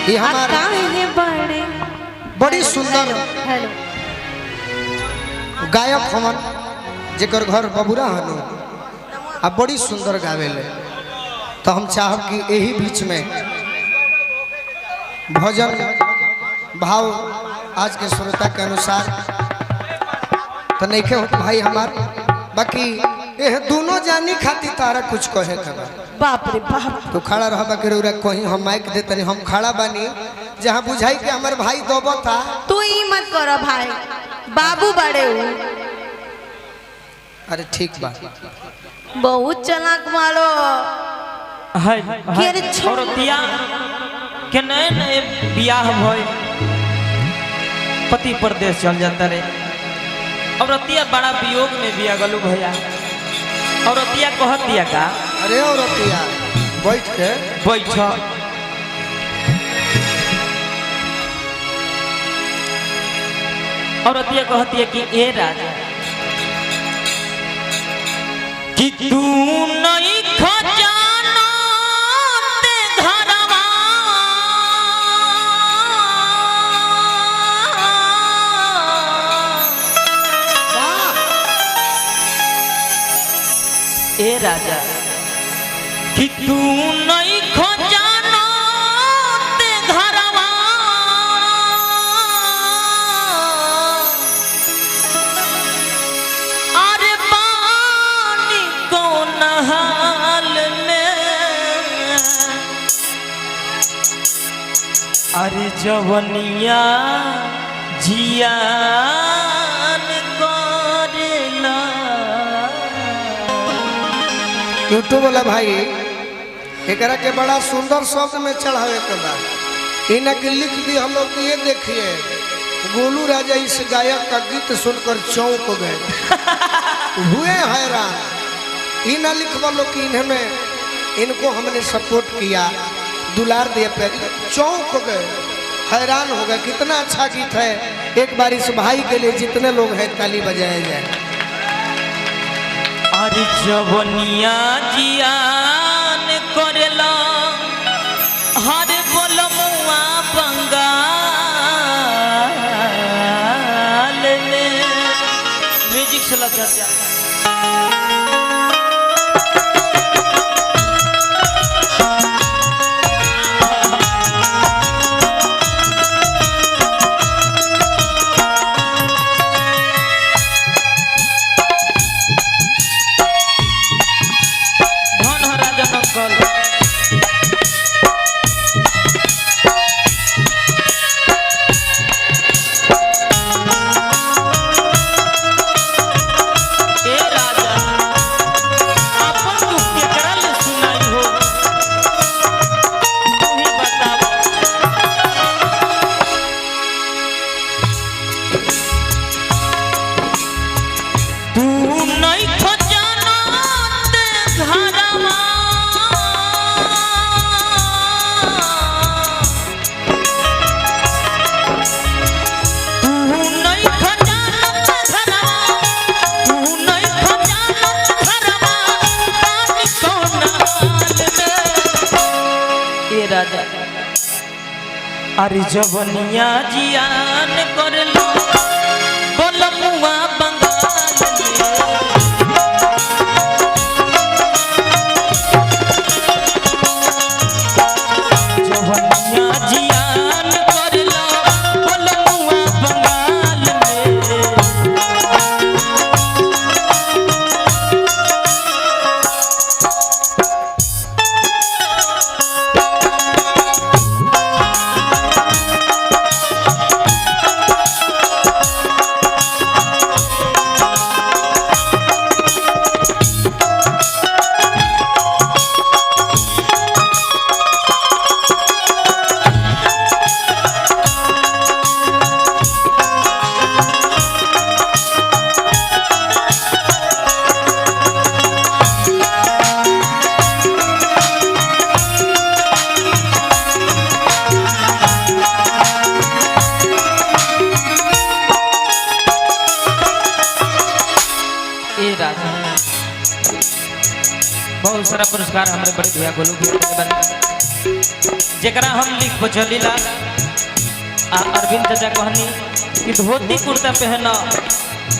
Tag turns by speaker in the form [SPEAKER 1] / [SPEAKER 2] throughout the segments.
[SPEAKER 1] ये हमारे बड़ी सुंदर गायक हमन जेकर घर बबुरा हनु आ बड़ी सुंदर गावेले। तो हम चाहब कि यही बीच में भजन भाव आज के श्रोता के अनुसार तो नहीं के भाई हमार बाकी ये दोनों जानी खाती तारा कुछ कहे खबर
[SPEAKER 2] बाप रे बाप
[SPEAKER 1] तो खड़ा रह बाकी रउरा कहीं हम माइक दे तनी हम खड़ा बानी जहाँ बुझाई के हमार भाई दोबो था
[SPEAKER 2] तू ही मत करो भाई बाबू बड़े हो।
[SPEAKER 1] अरे ठीक बा
[SPEAKER 2] बहुत चालाक मारो
[SPEAKER 3] है
[SPEAKER 2] के रे
[SPEAKER 3] औरतिया के नए नए बियाह भय पति परदेश चल जाता रे। औरतिया बड़ा वियोग में बिया गलू भैया। औरतिया कहतिया का
[SPEAKER 1] अरे औरतिया बैठ के
[SPEAKER 3] बैठ औरतिया कहतिया कि ए राजा कि तू नहीं खजाना ते घरवा ए राजा कि तू नहीं खजाना ते घरवा अरे पानी कौन हाल में अरे जवनिया जियान करेला।
[SPEAKER 1] यूट्यूब वाला भाई एकरा के बड़ा सुंदर शब्द में चढ़ावे के बाद इन्हें के लिख दी हम लोग ये देखिए गोलू राजा इस गायक का गीत सुनकर चौंक गए हुए हैरान। इन्हें लिखवा लो कि इन्हें में इनको हमने सपोर्ट किया दुलार दिया पे चौंक गए हैरान हो गए कितना अच्छा गीत है। एक बार इस भाई के लिए जितने लोग हैं ताली बजाया जाए।
[SPEAKER 3] अरे जवनिया जियान करेला हर बोलमुआ बंगाल में म्यूजिक से लग जाता। अरे जवनिया जियान कर लो बोलमुआ बंगाल जवनिया जियान कर लो बोलमुआ बंगाल बहुत सारा पुरस्कार हमारे बड़े भैया गोलू भैया जरा हम लिख बचलीला अरविंद चाचा कहनी कि धोती कुर्ता पहना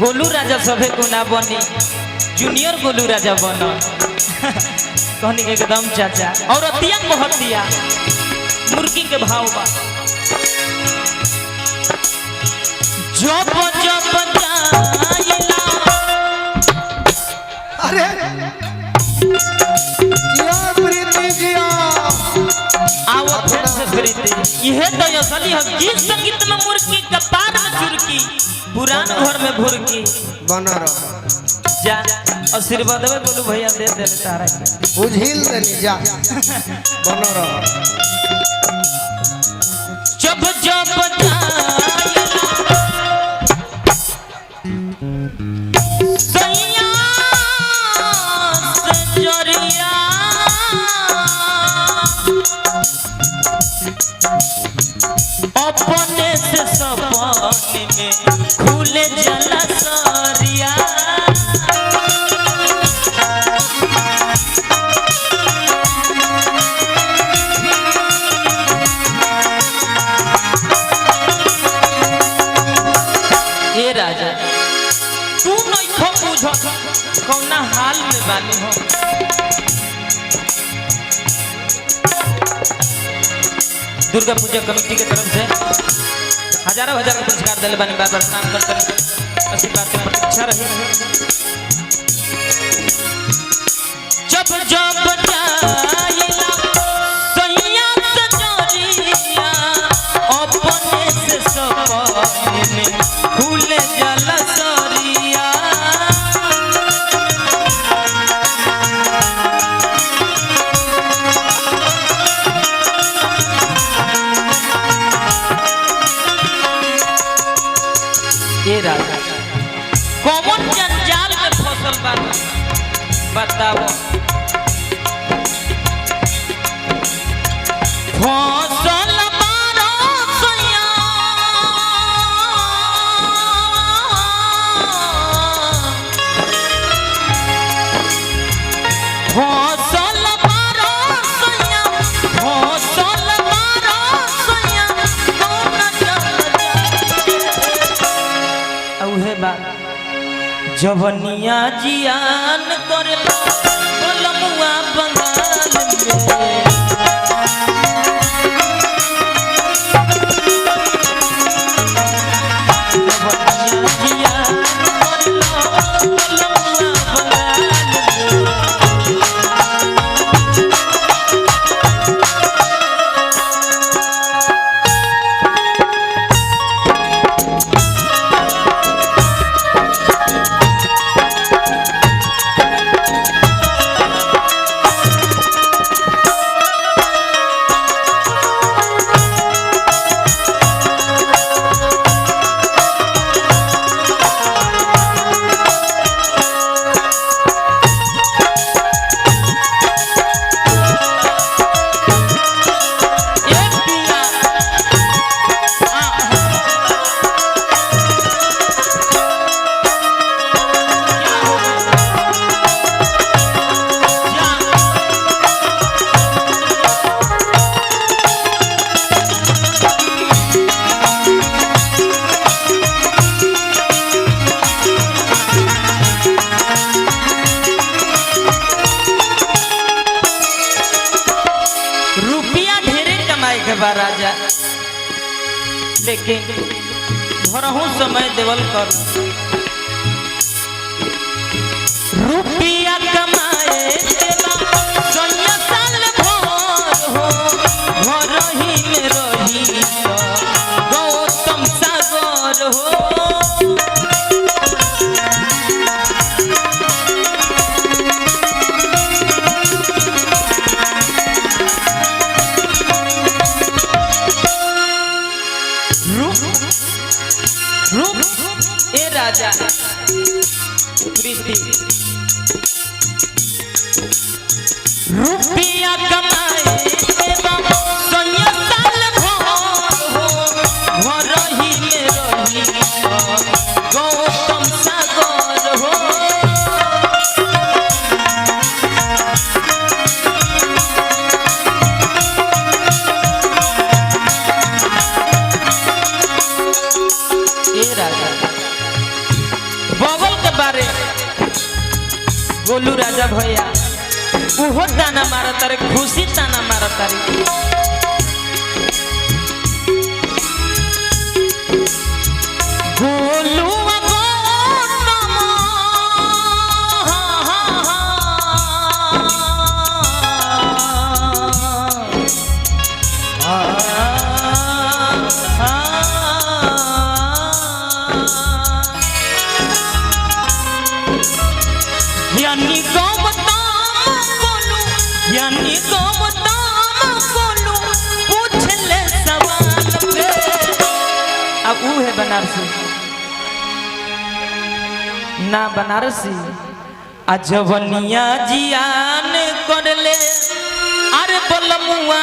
[SPEAKER 3] गोलू राजा सभे को ना बनी जूनियर गोलू राजा बन कहनी के एकदम चाचा और अतिया बहुत दिया मुर्गी के भाव बा जब जब जाइला
[SPEAKER 1] अरे जिया प्रीति जिया
[SPEAKER 3] आओ फिर से प्रीति यह तो असली है गीत संगीत में मुर्गी कपार में चुरकी पुरान घर में भुरकी
[SPEAKER 1] बना रहो
[SPEAKER 3] जा आशीर्वाद में बोलू भैया दे दे तारा के
[SPEAKER 1] बुझिल देनी जा बना रहो
[SPEAKER 3] जब जब जाइला सैया से जरिया अपने से सपने में खुले जला सरिया ए राजा तू नहीं खो बुझ कौना हाल में बानी हो दुर्गा पूजा कमेटी के तरफ से हजारों हजार का पुरस्कार दिले बानी बार बार प्रणाम करते रहे आशीर्वाद की प्रतीक्षा रही जब जब जाइला सैया से जरिया अपने से सपने में खुले जला सरिया ये राजा कौन जंजाल में फसल बा बताओ फसल बारो सैया फसल बारो सैया फसल बारो सैया कौन औहे बा जवनिया जियान करला बोलमुआ बंगाल में जवनिया जियान करला बोलमुआ बंगाल बा राजा लेकिन भरहू समय देवल कर रुपया कमाए देला सोनिया साल भर हो घर ही में रही तो गौतम सागर हो ए राजा प्रीति रुपया कमाए सोनिया साल भर हो घर ही में रही गौतम सागर हो गोलू राजा भैया उहो ताना मारा तारे खुशी ताना मारा तारी गोलू अब ऊ है बनारसी ना बनारसी अजवनिया जियान कर ले अरे बलमुआ